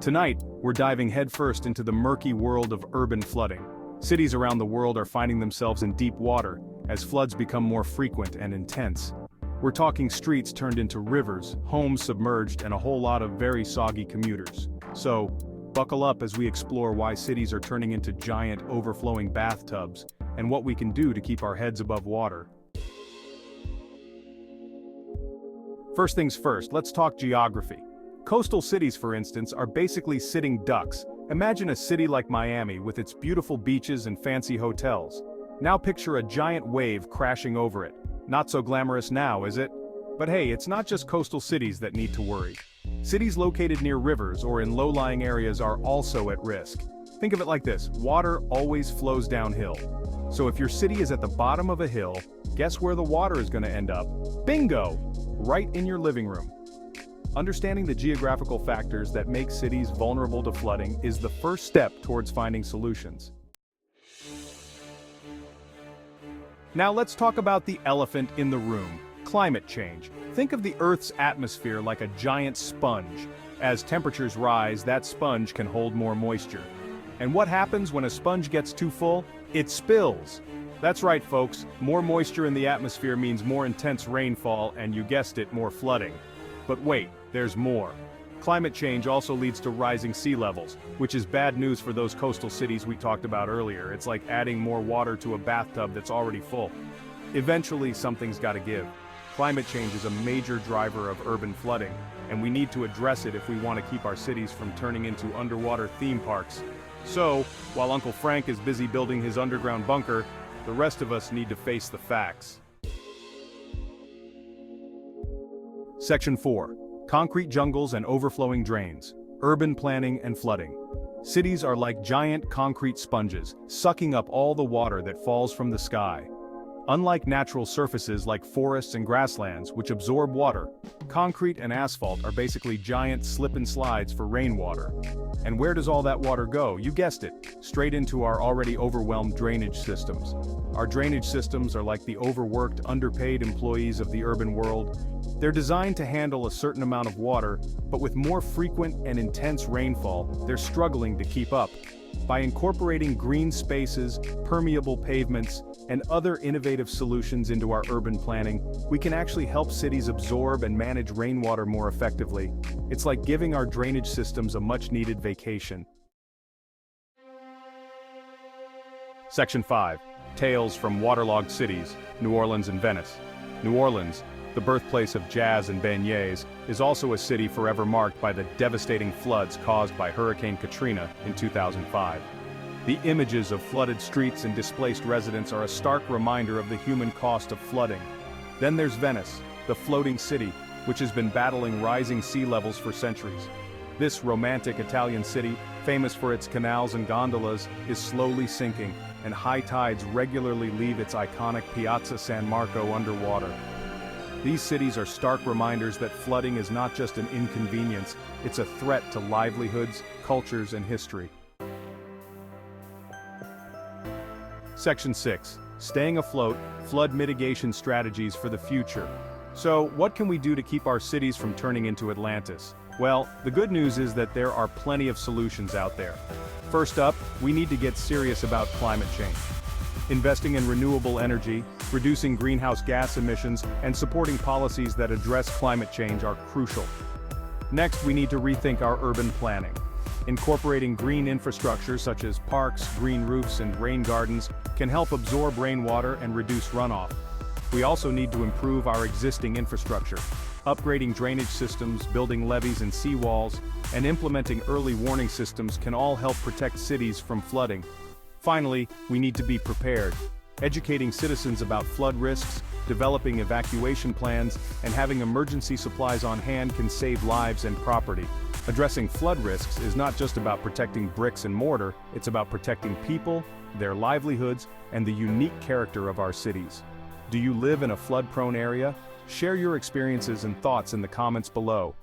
Tonight, we're diving headfirst into the murky world of urban flooding. Cities around the world are finding themselves in deep water as floods become more frequent and intense. We're talking streets turned into rivers, homes submerged, and a whole lot of very soggy commuters. So, buckle up as we explore why cities are turning into giant, overflowing bathtubs, and what we can do to keep our heads above water. First things first, let's talk geography. Coastal cities, for instance, are basically sitting ducks. Imagine a city like Miami with its beautiful beaches and fancy hotels. Now picture a giant wave crashing over it. Not so glamorous now, is it? But hey, it's not just coastal cities that need to worry. Cities located near rivers or in low-lying areas are also at risk. Think of it like this: water always flows downhill. So if your city is at the bottom of a hill, guess where the water is going to end up? Bingo! Right in your living room. Understanding the geographical factors that make cities vulnerable to flooding is the first step towards finding solutions. Now let's talk about the elephant in the room: climate change. Think of the Earth's atmosphere like a giant sponge. As temperatures rise, that sponge can hold more moisture. And what happens when a sponge gets too full? It spills. That's right, folks. More moisture in the atmosphere means more intense rainfall and, you guessed it, more flooding. But wait, there's more. Climate change also leads to rising sea levels, which is bad news for those coastal cities we talked about earlier. It's like adding more water to a bathtub that's already full. Eventually, something's got to give. Climate change is a major driver of urban flooding, and we need to address it if we want to keep our cities from turning into underwater theme parks. So, while Uncle Frank is busy building his underground bunker, the rest of us need to face the facts. Section 4. Concrete jungles and overflowing drains. Urban planning and flooding. Cities are like giant concrete sponges, sucking up all the water that falls from the sky. Unlike natural surfaces like forests and grasslands, which absorb water, concrete and asphalt are basically giant slip and slides for rainwater. And where does all that water go? You guessed it, straight into our already overwhelmed drainage systems. Our drainage systems are like the overworked, underpaid employees of the urban world. They're designed to handle a certain amount of water, but with more frequent and intense rainfall, they're struggling to keep up. By incorporating green spaces, permeable pavements, and other innovative solutions into our urban planning, we can actually help cities absorb and manage rainwater more effectively. It's like giving our drainage systems a much-needed vacation. Section 5. Tales from Waterlogged Cities, New Orleans and Venice. New Orleans, the birthplace of jazz and beignets, is also a city forever marked by the devastating floods caused by Hurricane Katrina in 2005. The images of flooded streets and displaced residents are a stark reminder of the human cost of flooding. Then there's Venice, the floating city, which has been battling rising sea levels for centuries. This romantic Italian city, famous for its canals and gondolas, is slowly sinking, and high tides regularly leave its iconic Piazza San Marco underwater. These cities are stark reminders that flooding is not just an inconvenience, it's a threat to livelihoods, cultures, and history. Section 6. Staying afloat, flood mitigation strategies for the future. So, what can we do to keep our cities from turning into Atlantis? Well, the good news is that there are plenty of solutions out there. First up, we need to get serious about climate change. Investing in renewable energy, reducing greenhouse gas emissions, and supporting policies that address climate change are crucial. Next, we need to rethink our urban planning. Incorporating green infrastructure such as parks, green roofs, and rain gardens can help absorb rainwater and reduce runoff. We also need to improve our existing infrastructure. Upgrading drainage systems, building levees and seawalls, and implementing early warning systems can all help protect cities from flooding. Finally, we need to be prepared. Educating citizens about flood risks, developing evacuation plans, and having emergency supplies on hand can save lives and property. Addressing flood risks is not just about protecting bricks and mortar, it's about protecting people, their livelihoods, and the unique character of our cities. Do you live in a flood-prone area? Share your experiences and thoughts in the comments below.